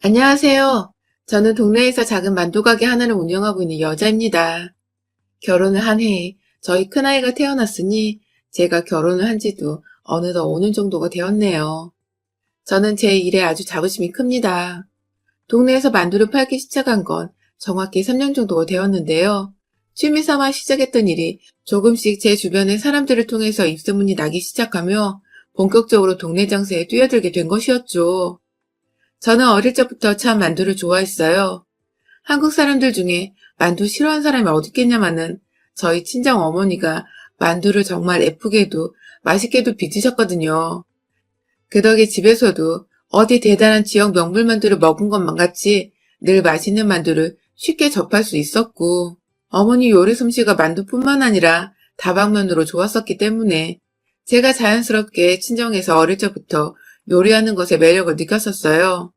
안녕하세요. 저는 동네에서 작은 만두가게 하나를 운영하고 있는 여자입니다. 결혼을 한 해에 저희 큰아이가 태어났으니 제가 결혼을 한 지도 어느덧 5년 정도가 되었네요. 저는 제 일에 아주 자부심이 큽니다. 동네에서 만두를 팔기 시작한 건 정확히 3년 정도가 되었는데요. 취미 삼아 시작했던 일이 조금씩 제 주변의 사람들을 통해서 입소문이 나기 시작하며 본격적으로 동네 장사에 뛰어들게 된 것이었죠. 저는 어릴 적부터 참 만두를 좋아했어요. 한국 사람들 중에 만두 싫어하는 사람이 어디 있겠냐마는 저희 친정 어머니가 만두를 정말 예쁘게도 맛있게도 빚으셨거든요. 그 덕에 집에서도 어디 대단한 지역 명물 만두를 먹은 것만 같이 늘 맛있는 만두를 쉽게 접할 수 있었고, 어머니 요리 솜씨가 만두뿐만 아니라 다방면으로 좋았었기 때문에 제가 자연스럽게 친정에서 어릴 적부터 요리하는 것에 매력을 느꼈었어요.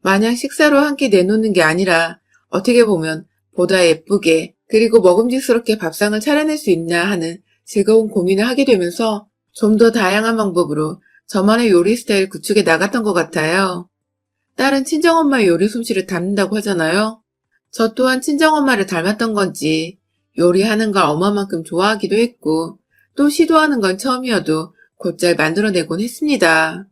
마냥 식사로 한 끼 내놓는 게 아니라 어떻게 보면 보다 예쁘게 그리고 먹음직스럽게 밥상을 차려낼 수 있나 하는 즐거운 고민을 하게 되면서 좀 더 다양한 방법으로 저만의 요리 스타일 구축해 나갔던 것 같아요. 딸은 친정엄마의 요리 솜씨를 닮는다고 하잖아요. 저 또한 친정엄마를 닮았던 건지 요리하는 걸 엄마만큼 좋아하기도 했고 또 시도하는 건 처음이어도 곧잘 만들어내곤 했습니다.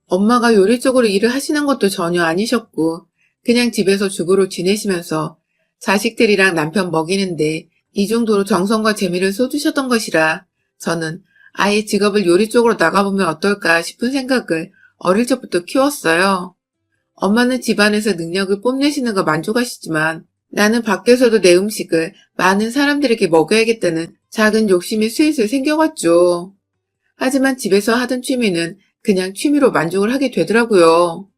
엄마가 요리 쪽으로 일을 하시는 것도 전혀 아니셨고 그냥 집에서 주부로 지내시면서 자식들이랑 남편 먹이는데 이 정도로 정성과 재미를 쏟으셨던 것이라 저는 아예 직업을 요리 쪽으로 나가보면 어떨까 싶은 생각을 어릴 적부터 키웠어요. 엄마는 집안에서 능력을 뽐내시는 거 만족하시지만 나는 밖에서도 내 음식을 많은 사람들에게 먹여야겠다는 작은 욕심이 슬슬 생겨왔죠. 하지만 집에서 하던 취미는 그냥 취미로 만족을 하게 되더라고요.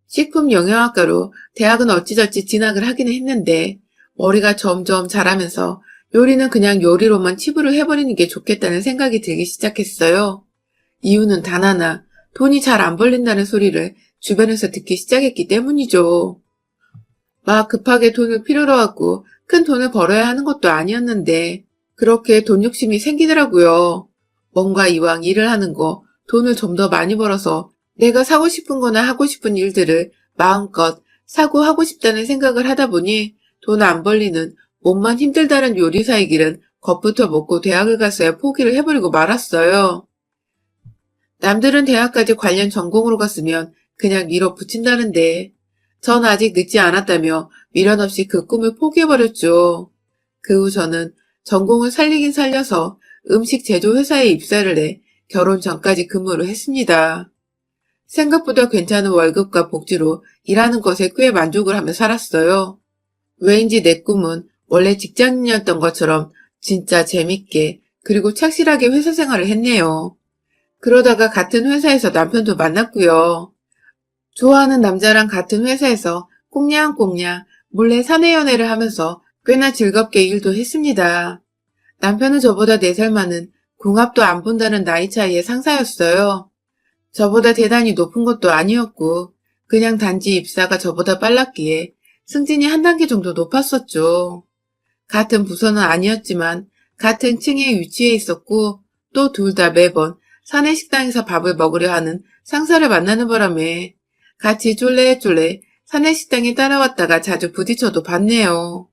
식품영양학과로 대학은 어찌저찌 진학을 하기는 했는데 머리가 점점 자라면서 요리는 그냥 요리로만 치부를 해버리는 게 좋겠다는 생각이 들기 시작했어요. 이유는 단 하나, 돈이 잘 안 벌린다는 소리를 주변에서 듣기 시작했기 때문이죠. 막 급하게 돈을 필요로 하고 큰 돈을 벌어야 하는 것도 아니었는데 그렇게 돈 욕심이 생기더라고요. 뭔가 이왕 일을 하는 거 돈을 좀 더 많이 벌어서 내가 사고 싶은 거나 하고 싶은 일들을 마음껏 사고 하고 싶다는 생각을 하다 보니 돈 안 벌리는 몸만 힘들다는 요리사의 길은 겁부터 먹고 대학을 갔어야 포기를 해버리고 말았어요. 남들은 대학까지 관련 전공으로 갔으면 그냥 밀어붙인다는데 전 아직 늦지 않았다며 미련 없이 그 꿈을 포기해버렸죠. 그 후 저는 전공을 살리긴 살려서 음식 제조 회사에 입사를 해 결혼 전까지 근무를 했습니다. 생각보다 괜찮은 월급과 복지로 일하는 것에 꽤 만족을 하며 살았어요. 왜인지 내 꿈은 원래 직장인이었던 것처럼 진짜 재밌게 그리고 착실하게 회사 생활을 했네요. 그러다가 같은 회사에서 남편도 만났고요. 좋아하는 남자랑 같은 회사에서 꽁냥꽁냥 몰래 사내 연애를 하면서 꽤나 즐겁게 일도 했습니다. 남편은 저보다 4살 많은 궁합도 안 본다는 나이 차이의 상사였어요. 저보다 대단히 높은 것도 아니었고 그냥 단지 입사가 저보다 빨랐기에 승진이 한 단계 정도 높았었죠. 같은 부서는 아니었지만 같은 층에 위치해 있었고 또 둘 다 매번 사내 식당에서 밥을 먹으려 하는 상사를 만나는 바람에 같이 쫄래쫄래 사내 식당에 따라왔다가 자주 부딪혀도 봤네요.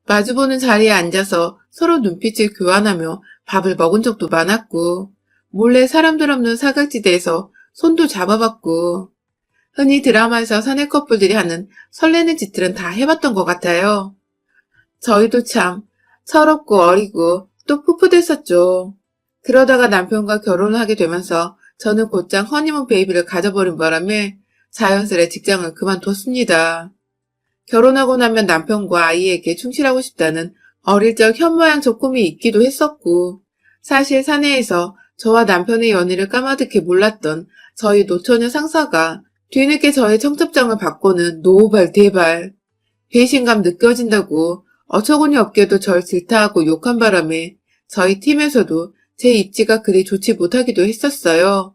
마주보는 자리에 앉아서 서로 눈빛을 교환하며 밥을 먹은 적도 많았고 몰래 사람들 없는 사각지대에서 손도 잡아봤고 흔히 드라마에서 사내 커플들이 하는 설레는 짓들은 다 해봤던 것 같아요. 저희도 참 철없고 어리고 또 풋풋했었죠. 그러다가 남편과 결혼을 하게 되면서 저는 곧장 허니문 베이비를 가져버린 바람에 자연스레 직장을 그만뒀습니다. 결혼하고 나면 남편과 아이에게 충실하고 싶다는 어릴 적 현모양처 꿈이 있기도 했었고 사실 사내에서 저와 남편의 연애를 까마득히 몰랐던 저희 노처녀 상사가 뒤늦게 저의 청첩장을 받고는 노발 대발 배신감 느껴진다고 어처구니 없게도 절 질타하고 욕한 바람에 저희 팀에서도 제 입지가 그리 좋지 못하기도 했었어요.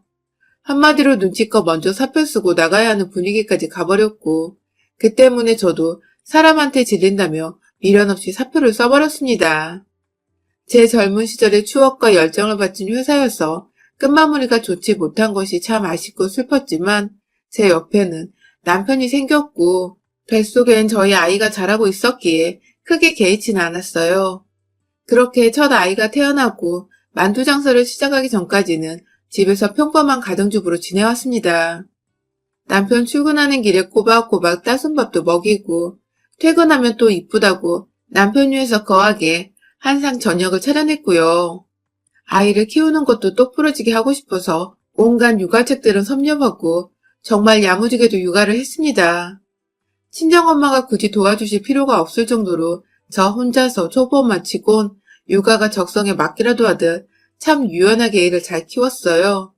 한마디로 눈치껏 먼저 사표 쓰고 나가야 하는 분위기까지 가버렸고 그 때문에 저도 사람한테 질린다며 미련 없이 사표를 써버렸습니다. 제 젊은 시절의 추억과 열정을 바친 회사여서 끝마무리가 좋지 못한 것이 참 아쉽고 슬펐지만 제 옆에는 남편이 생겼고 뱃속엔 저희 아이가 자라고 있었기에 크게 개의치는 않았어요. 그렇게 첫 아이가 태어나고 만두 장사를 시작하기 전까지는 집에서 평범한 가정주부로 지내왔습니다. 남편 출근하는 길에 꼬박꼬박 따순 밥도 먹이고 퇴근하면 또 이쁘다고 남편 위해서 거하게 한상 저녁을 차려냈고요. 아이를 키우는 것도 똑부러지게 하고 싶어서 온갖 육아책들은 섭렵하고 정말 야무지게도 육아를 했습니다. 친정엄마가 굳이 도와주실 필요가 없을 정도로 저 혼자서 초보만 치곤 육아가 적성에 맞기라도 하듯 참 유연하게 애를 잘 키웠어요.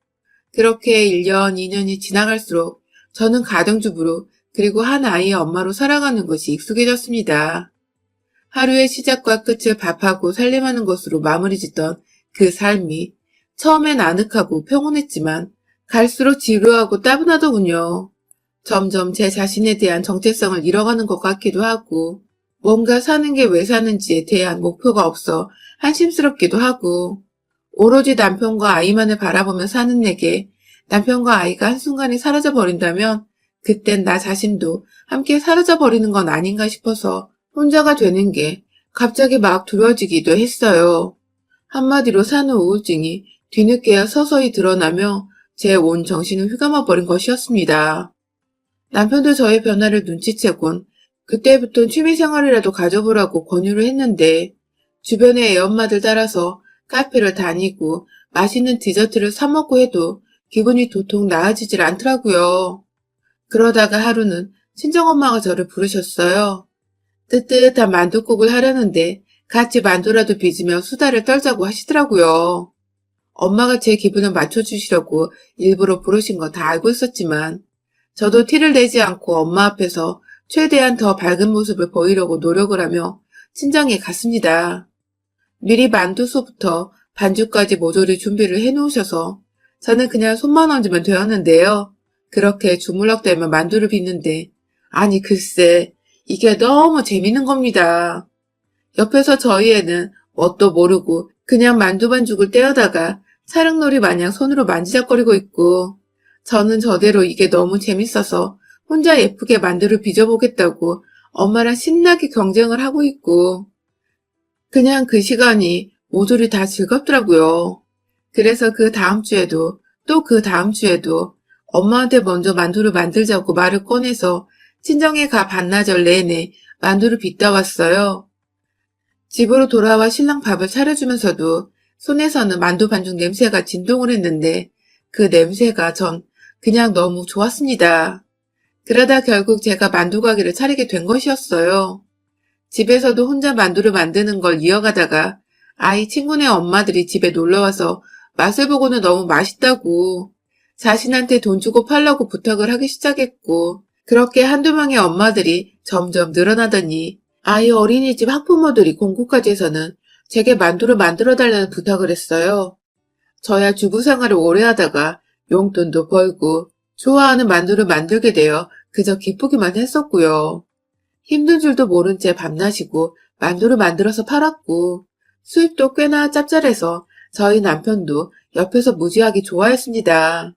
그렇게 1년, 2년이 지나갈수록 저는 가정주부로 그리고 한 아이의 엄마로 살아가는 것이 익숙해졌습니다. 하루의 시작과 끝을 밥하고 살림하는 것으로 마무리 짓던 그 삶이 처음엔 아늑하고 평온했지만 갈수록 지루하고 따분하더군요. 점점 제 자신에 대한 정체성을 잃어가는 것 같기도 하고 뭔가 사는 게 왜 사는지에 대한 목표가 없어 한심스럽기도 하고 오로지 남편과 아이만을 바라보며 사는 내게 남편과 아이가 한순간에 사라져버린다면 그땐 나 자신도 함께 사라져버리는 건 아닌가 싶어서 혼자가 되는 게 갑자기 막 두려워지기도 했어요. 한마디로 사는 우울증이 뒤늦게야 서서히 드러나며 제 온 정신을 휘감아버린 것이었습니다. 남편도 저의 변화를 눈치채곤 그때부턴 취미생활이라도 가져보라고 권유를 했는데 주변의 애엄마들 따라서 카페를 다니고 맛있는 디저트를 사 먹고 해도 기분이 도통 나아지질 않더라고요. 그러다가 하루는 친정엄마가 저를 부르셨어요. 뜨뜻한 만둣국을 하려는데 같이 만두라도 빚으며 수다를 떨자고 하시더라고요. 엄마가 제 기분을 맞춰주시려고 일부러 부르신 건 다 알고 있었지만 저도 티를 내지 않고 엄마 앞에서 최대한 더 밝은 모습을 보이려고 노력을 하며 친정에 갔습니다. 미리 만두소부터 반죽까지 모조리 준비를 해놓으셔서 저는 그냥 손만 얹으면 되었는데요. 그렇게 주물럭대며 만두를 빚는데 아니 글쎄 이게 너무 재밌는 겁니다. 옆에서 저희 애는 뭣도 모르고 그냥 만두 반죽을 떼어다가 사랑놀이 마냥 손으로 만지작거리고 있고 저는 저대로 이게 너무 재밌어서 혼자 예쁘게 만두를 빚어보겠다고 엄마랑 신나게 경쟁을 하고 있고 그냥 그 시간이 모조리 다 즐겁더라고요. 그래서 그 다음 주에도 또 그 다음 주에도 엄마한테 먼저 만두를 만들자고 말을 꺼내서 친정에 가 반나절 내내 만두를 빚다 왔어요. 집으로 돌아와 신랑 밥을 차려주면서도 손에서는 만두 반죽 냄새가 진동을 했는데 그 냄새가 전 그냥 너무 좋았습니다. 그러다 결국 제가 만두 가게를 차리게 된 것이었어요. 집에서도 혼자 만두를 만드는 걸 이어가다가 아이 친구네 엄마들이 집에 놀러와서 맛을 보고는 너무 맛있다고 자신한테 돈 주고 팔라고 부탁을 하기 시작했고 그렇게 한두 명의 엄마들이 점점 늘어나더니 아이 어린이집 학부모들이 공구까지 해서는 제게 만두를 만들어달라는 부탁을 했어요. 저야 주부 생활을 오래 하다가 용돈도 벌고 좋아하는 만두를 만들게 되어 그저 기쁘기만 했었고요. 힘든 줄도 모른 채 밤낮이고 만두를 만들어서 팔았고 수입도 꽤나 짭짤해서 저희 남편도 옆에서 무지하게 좋아했습니다.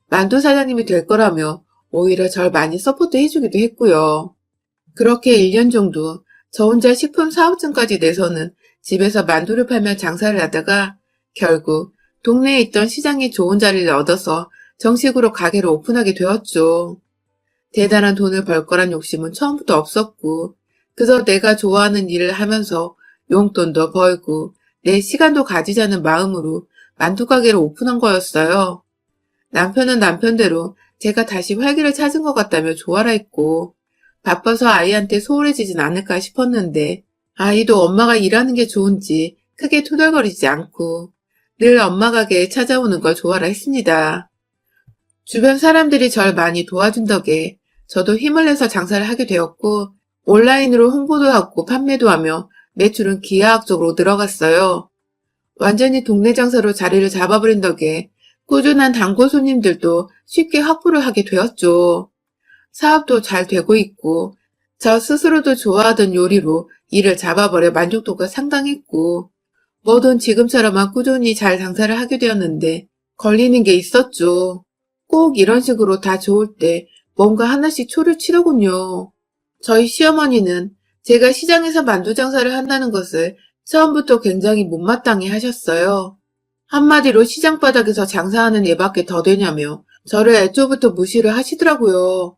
만두 사장님이 될 거라며 오히려 절 많이 서포트 해주기도 했고요. 그렇게 1년 정도 저 혼자 식품 사업증까지 내서는 집에서 만두를 팔며 장사를 하다가 결국 동네에 있던 시장에 좋은 자리를 얻어서 정식으로 가게를 오픈하게 되었죠. 대단한 돈을 벌 거란 욕심은 처음부터 없었고 그저 내가 좋아하는 일을 하면서 용돈도 벌고 내 시간도 가지자는 마음으로 만두 가게를 오픈한 거였어요. 남편은 남편대로 제가 다시 활기를 찾은 것 같다며 좋아라 했고 바빠서 아이한테 소홀해지진 않을까 싶었는데 아이도 엄마가 일하는 게 좋은지 크게 투덜거리지 않고 늘 엄마 가게에 찾아오는 걸 좋아라 했습니다. 주변 사람들이 절 많이 도와준 덕에 저도 힘을 내서 장사를 하게 되었고 온라인으로 홍보도 하고 판매도 하며 매출은 기하학적으로 늘어갔어요. 완전히 동네 장사로 자리를 잡아버린 덕에 꾸준한 단골 손님들도 쉽게 확보를 하게 되었죠. 사업도 잘 되고 있고 저 스스로도 좋아하던 요리로 일을 잡아버려 만족도가 상당했고 뭐든 지금처럼만 꾸준히 잘 장사를 하게 되었는데 걸리는 게 있었죠. 꼭 이런 식으로 다 좋을 때 뭔가 하나씩 초를 치더군요. 저희 시어머니는 제가 시장에서 만두 장사를 한다는 것을 처음부터 굉장히 못마땅해 하셨어요. 한마디로 시장 바닥에서 장사하는 애밖에 더 되냐며 저를 애초부터 무시를 하시더라고요.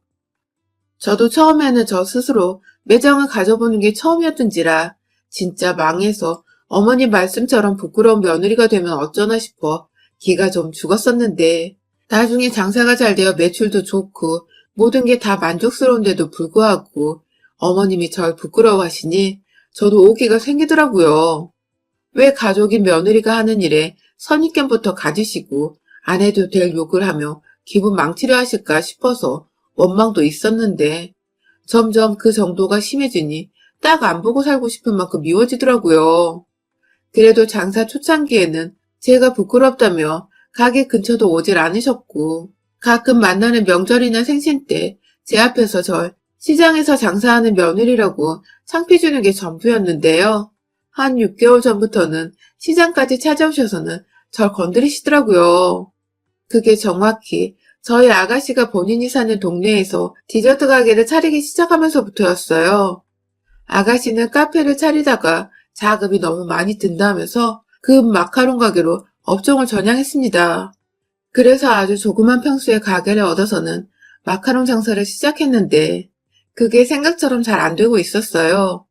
저도 처음에는 저 스스로 매장을 가져보는 게 처음이었던지라 진짜 망해서 어머니 말씀처럼 부끄러운 며느리가 되면 어쩌나 싶어 기가 좀 죽었었는데 나중에 장사가 잘 되어 매출도 좋고 모든 게 다 만족스러운데도 불구하고 어머님이 절 부끄러워하시니 저도 오기가 생기더라고요. 왜 가족인 며느리가 하는 일에 선입견부터 가지시고 안 해도 될 욕을 하며 기분 망치려 하실까 싶어서 원망도 있었는데 점점 그 정도가 심해지니 딱 안 보고 살고 싶은 만큼 미워지더라고요. 그래도 장사 초창기에는 제가 부끄럽다며 가게 근처도 오질 않으셨고 가끔 만나는 명절이나 생신 때 제 앞에서 절 시장에서 장사하는 며느리라고 창피 주는 게 전부였는데요. 한 6개월 전부터는 시장까지 찾아오셔서는 절 건드리시더라고요. 그게 정확히 저희 아가씨가 본인이 사는 동네에서 디저트 가게를 차리기 시작하면서부터였어요. 아가씨는 카페를 차리다가 자금이 너무 많이 든다면서 그 마카롱 가게로 업종을 전향했습니다. 그래서 아주 조그만 평수의 가게를 얻어서는 마카롱 장사를 시작했는데 그게 생각처럼 잘 안 되고 있었어요.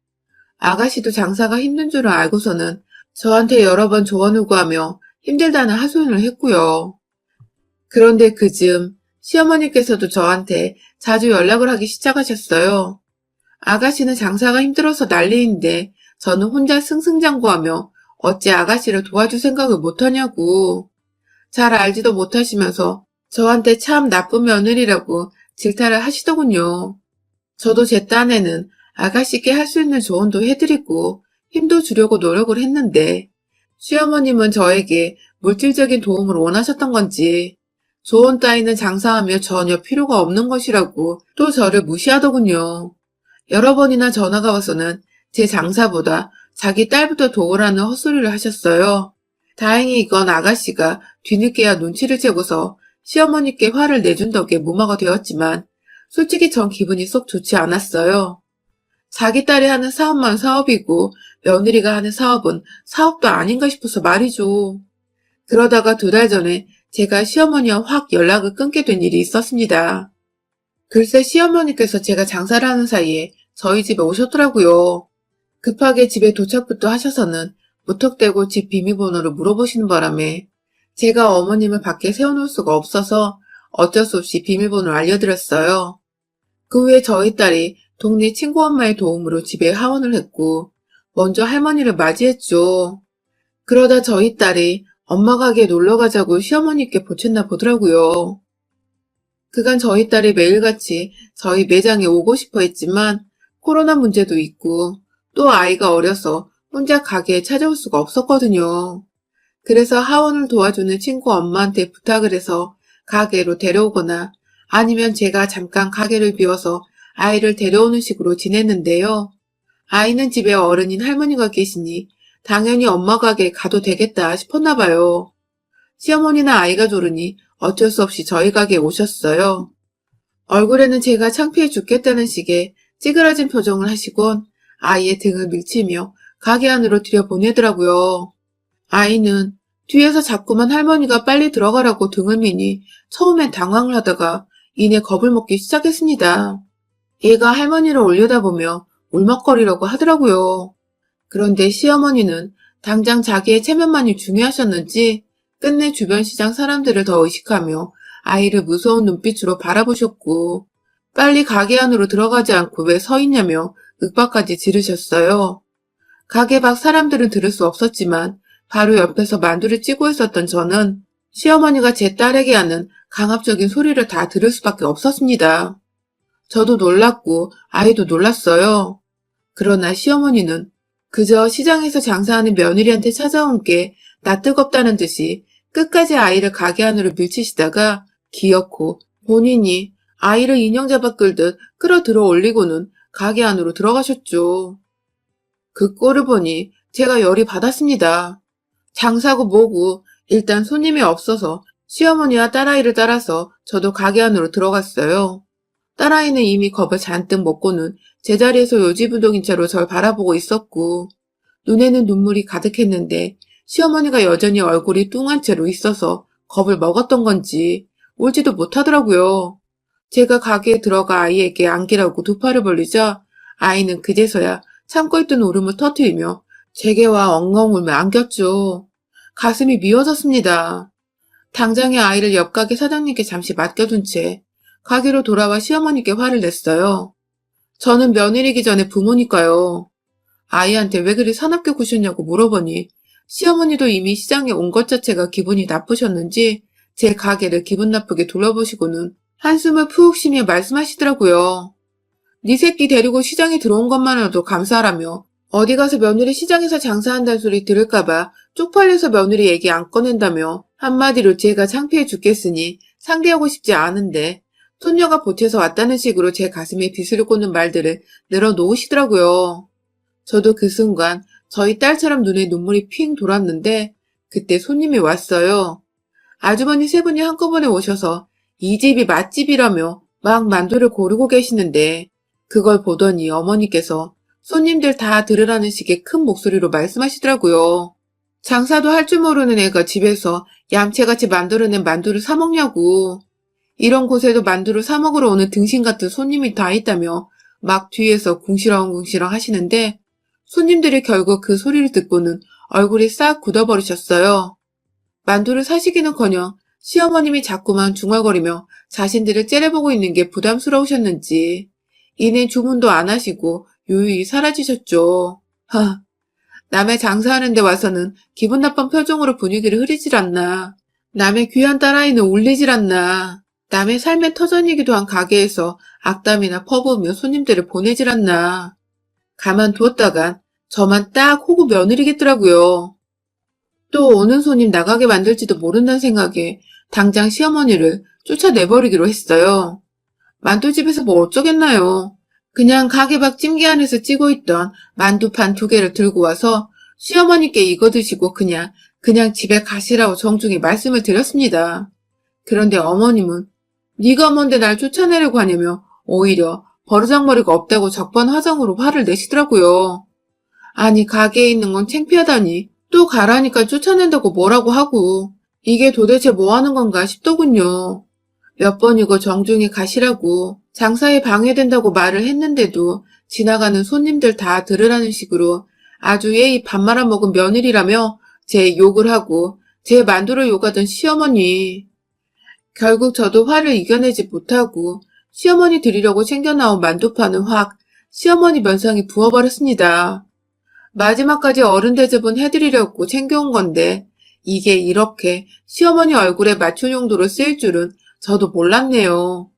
아가씨도 장사가 힘든 줄을 알고서는 저한테 여러 번 조언을 구하며 힘들다는 하소연을 했고요. 그런데 그즈음 시어머니께서도 저한테 자주 연락을 하기 시작하셨어요. 아가씨는 장사가 힘들어서 난리인데 저는 혼자 승승장구하며 어찌 아가씨를 도와줄 생각을 못하냐고. 잘 알지도 못하시면서 저한테 참 나쁜 며느리라고 질타를 하시더군요. 저도 제 딴에는 아가씨께 할 수 있는 조언도 해드리고 힘도 주려고 노력을 했는데 시어머님은 저에게 물질적인 도움을 원하셨던 건지 조언 따위는 장사하며 전혀 필요가 없는 것이라고 또 저를 무시하더군요. 여러 번이나 전화가 와서는 제 장사보다 자기 딸부터 도우라는 헛소리를 하셨어요. 다행히 이건 아가씨가 뒤늦게야 눈치를 채고서 시어머니께 화를 내준 덕에 무마가 되었지만 솔직히 전 기분이 썩 좋지 않았어요. 자기 딸이 하는 사업만 사업이고 며느리가 하는 사업은 사업도 아닌가 싶어서 말이죠. 그러다가 2달 전에 제가 시어머니와 확 연락을 끊게 된 일이 있었습니다. 글쎄 시어머니께서 제가 장사를 하는 사이에 저희 집에 오셨더라고요. 급하게 집에 도착부터 하셔서는 무턱대고 집 비밀번호를 물어보시는 바람에 제가 어머님을 밖에 세워놓을 수가 없어서 어쩔 수 없이 비밀번호를 알려드렸어요. 그 후에 저희 딸이 동네 친구 엄마의 도움으로 집에 하원을 했고 먼저 할머니를 맞이했죠. 그러다 저희 딸이 엄마 가게에 놀러 가자고 시어머니께 보챘나 보더라고요. 그간 저희 딸이 매일같이 저희 매장에 오고 싶어 했지만 코로나 문제도 있고 또 아이가 어려서 혼자 가게에 찾아올 수가 없었거든요. 그래서 하원을 도와주는 친구 엄마한테 부탁을 해서 가게로 데려오거나 아니면 제가 잠깐 가게를 비워서 아이를 데려오는 식으로 지냈는데요. 아이는 집에 어른인 할머니가 계시니 당연히 엄마 가게에 가도 되겠다 싶었나 봐요. 시어머니나 아이가 조르니 어쩔 수 없이 저희 가게에 오셨어요. 얼굴에는 제가 창피해 죽겠다는 식의 찌그러진 표정을 하시곤 아이의 등을 밀치며 가게 안으로 들여보내더라고요. 아이는 뒤에서 자꾸만 할머니가 빨리 들어가라고 등을 미니 처음엔 당황을 하다가 이내 겁을 먹기 시작했습니다. 얘가 할머니를 올려다보며 울먹거리려고 하더라고요. 그런데 시어머니는 당장 자기의 체면만이 중요하셨는지 끝내 주변 시장 사람들을 더 의식하며 아이를 무서운 눈빛으로 바라보셨고 빨리 가게 안으로 들어가지 않고 왜 서 있냐며 윽박까지 지르셨어요. 가게 밖 사람들은 들을 수 없었지만 바로 옆에서 만두를 찌고 있었던 저는 시어머니가 제 딸에게 하는 강압적인 소리를 다 들을 수밖에 없었습니다. 저도 놀랐고 아이도 놀랐어요. 그러나 시어머니는 그저 시장에서 장사하는 며느리한테 찾아온 게 나 뜨겁다는 듯이 끝까지 아이를 가게 안으로 밀치시다가 기어코 본인이 아이를 인형 잡아 끌듯 끌어들어 올리고는 가게 안으로 들어가셨죠. 그 꼴을 보니 제가 열이 받았습니다. 장사고 뭐고 일단 손님이 없어서 시어머니와 딸아이를 따라서 저도 가게 안으로 들어갔어요. 딸아이는 이미 겁을 잔뜩 먹고는 제자리에서 요지부동인 채로 절 바라보고 있었고 눈에는 눈물이 가득했는데 시어머니가 여전히 얼굴이 뚱한 채로 있어서 겁을 먹었던 건지 울지도 못하더라고요. 제가 가게에 들어가 아이에게 안기라고 두 팔을 벌리자 아이는 그제서야 참고 있던 울음을 터뜨리며 제게와 엉엉 울며 안겼죠. 가슴이 미어졌습니다. 당장에 아이를 옆 가게 사장님께 잠시 맡겨둔 채 가게로 돌아와 시어머니께 화를 냈어요. 저는 며느리기 전에 부모니까요. 아이한테 왜 그리 사납게 구셨냐고 물어보니 시어머니도 이미 시장에 온 것 자체가 기분이 나쁘셨는지 제 가게를 기분 나쁘게 둘러보시고는 한숨을 푹 쉬며 말씀하시더라고요. 네 새끼 데리고 시장에 들어온 것만으로도 감사하라며 어디 가서 며느리 시장에서 장사한다는 소리 들을까봐 쪽팔려서 며느리 얘기 안 꺼낸다며 한마디로 제가 창피해 죽겠으니 상대하고 싶지 않은데 손녀가 보태서 왔다는 식으로 제 가슴에 비수를 꽂는 말들을 늘어놓으시더라고요. 저도 그 순간 저희 딸처럼 눈에 눈물이 핑 돌았는데 그때 손님이 왔어요. 아주머니 세 분이 한꺼번에 오셔서 이 집이 맛집이라며 막 만두를 고르고 계시는데 그걸 보더니 어머니께서 손님들 다 들으라는 식의 큰 목소리로 말씀하시더라고요. 장사도 할 줄 모르는 애가 집에서 얌체같이 만들어낸 만두를 사 먹냐고. 이런 곳에도 만두를 사 먹으러 오는 등신 같은 손님이 다 있다며 막 뒤에서 궁시렁궁시렁 하시는데 손님들이 결국 그 소리를 듣고는 얼굴이 싹 굳어버리셨어요. 만두를 사시기는커녕 시어머님이 자꾸만 중얼거리며 자신들을 째려보고 있는 게 부담스러우셨는지 이내 주문도 안 하시고 유유히 사라지셨죠. 남의 장사하는 데 와서는 기분 나쁜 표정으로 분위기를 흐리질 않나. 남의 귀한 딸아이는 울리질 않나. 남의 삶의 터전이기도 한 가게에서 악담이나 퍼부으며 손님들을 보내질 않나. 가만두었다간 저만 딱 호구 며느리겠더라고요. 또 오는 손님 나가게 만들지도 모른다는 생각에 당장 시어머니를 쫓아내버리기로 했어요. 만두집에서 뭐 어쩌겠나요. 그냥 가게 밖 찜기 안에서 찌고 있던 만두판 2개를 들고 와서 시어머니께 이거 드시고 그냥 집에 가시라고 정중히 말씀을 드렸습니다. 그런데 어머님은 네가 뭔데 날 쫓아내려고 하냐며 오히려 버르장머리가 없다고 적반하장으로 화를 내시더라고요. 아니 가게에 있는 건 창피하다니 또 가라니까 쫓아낸다고 뭐라고 하고 이게 도대체 뭐 하는 건가 싶더군요. 몇 번이고 정중히 가시라고 장사에 방해된다고 말을 했는데도 지나가는 손님들 다 들으라는 식으로 아주 예의 밥 말아먹은 며느리라며 제 욕을 하고 제 만두를 욕하던 시어머니. 결국 저도 화를 이겨내지 못하고 시어머니 드리려고 챙겨나온 만두판은 확 시어머니 면상에 부어버렸습니다. 마지막까지 어른 대접은 해드리려고 챙겨온 건데 이게 이렇게 시어머니 얼굴에 맞춘 용도로 쓰일 줄은 저도 몰랐네요.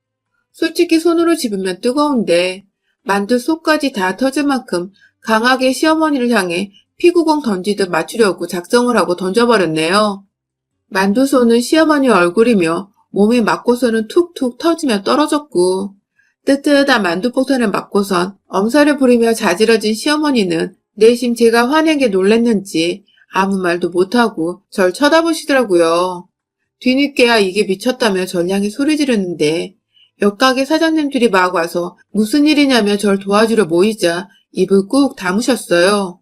솔직히 손으로 집으면 뜨거운데 만두 속까지 다 터질 만큼 강하게 시어머니를 향해 피구공 던지듯 맞추려고 작정을 하고 던져버렸네요. 만두소는 시어머니 얼굴이며 몸에 맞고서는 툭툭 터지며 떨어졌고 뜨뜻한 만두폭탄을 맞고선 엄살을 부리며 자지러진 시어머니는 내심 제가 화낸 게 놀랬는지 아무 말도 못하고 절 쳐다보시더라고요. 뒤늦게야 이게 미쳤다며 절 향해 소리 지르는데 옆가게 사장님들이 막 와서 무슨 일이냐며 절 도와주려 모이자 입을 꾹 다무셨어요.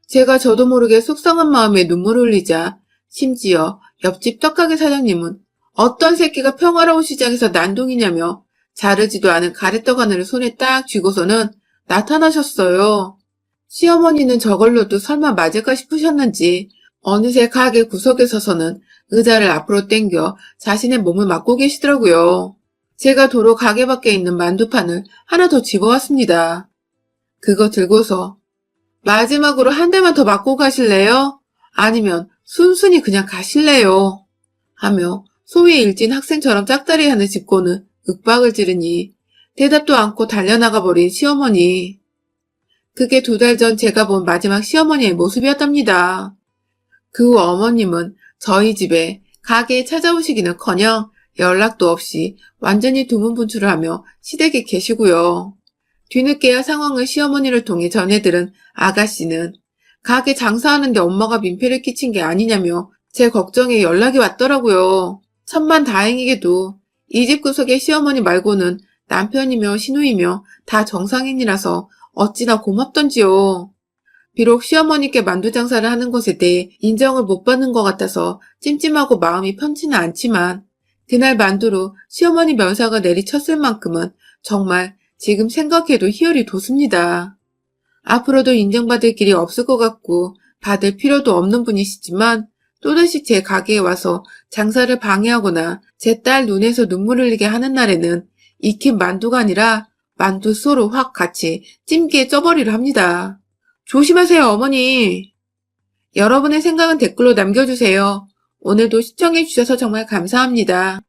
제가 저도 모르게 속상한 마음에 눈물을 흘리자 심지어 옆집 떡가게 사장님은 어떤 새끼가 평화로운 시장에서 난동이냐며 자르지도 않은 가래떡 하나를 손에 딱 쥐고서는 나타나셨어요. 시어머니는 저걸로도 설마 맞을까 싶으셨는지 어느새 가게 구석에 서서는 의자를 앞으로 당겨 자신의 몸을 맞고 계시더라고요. 제가 도로 가게 밖에 있는 만두판을 하나 더 집어왔습니다. 그거 들고서 마지막으로 한 대만 더 맞고 가실래요? 아니면 순순히 그냥 가실래요? 하며 소위 일진 학생처럼 짝다리 하는 짚고는 윽박을 지르니 대답도 않고 달려나가 버린 시어머니. 그게 2달 전 제가 본 마지막 시어머니의 모습이었답니다. 그 후 어머님은 저희 집에 가게에 찾아오시기는커녕 연락도 없이 완전히 두문분출을 하며 시댁에 계시고요. 뒤늦게야 상황을 시어머니를 통해 전해들은 아가씨는 가게 장사하는데 엄마가 민폐를 끼친 게 아니냐며 제 걱정에 연락이 왔더라고요. 천만다행이게도 이 집 구석에 시어머니 말고는 남편이며 시누이며 다 정상인이라서 어찌나 고맙던지요. 비록 시어머니께 만두 장사를 하는 것에 대해 인정을 못 받는 것 같아서 찜찜하고 마음이 편치는 않지만 그날 만두로 시어머니 면사가 내리쳤을 만큼은 정말 지금 생각해도 희열이 돋습니다. 앞으로도 인정받을 길이 없을 것 같고 받을 필요도 없는 분이시지만 또다시 제 가게에 와서 장사를 방해하거나 제 딸 눈에서 눈물 흘리게 하는 날에는 익힌 만두가 아니라 만두 쏘로 확 같이 찜기에 쪄버리려 합니다. 조심하세요, 어머니. 여러분의 생각은 댓글로 남겨주세요. 오늘도 시청해주셔서 정말 감사합니다.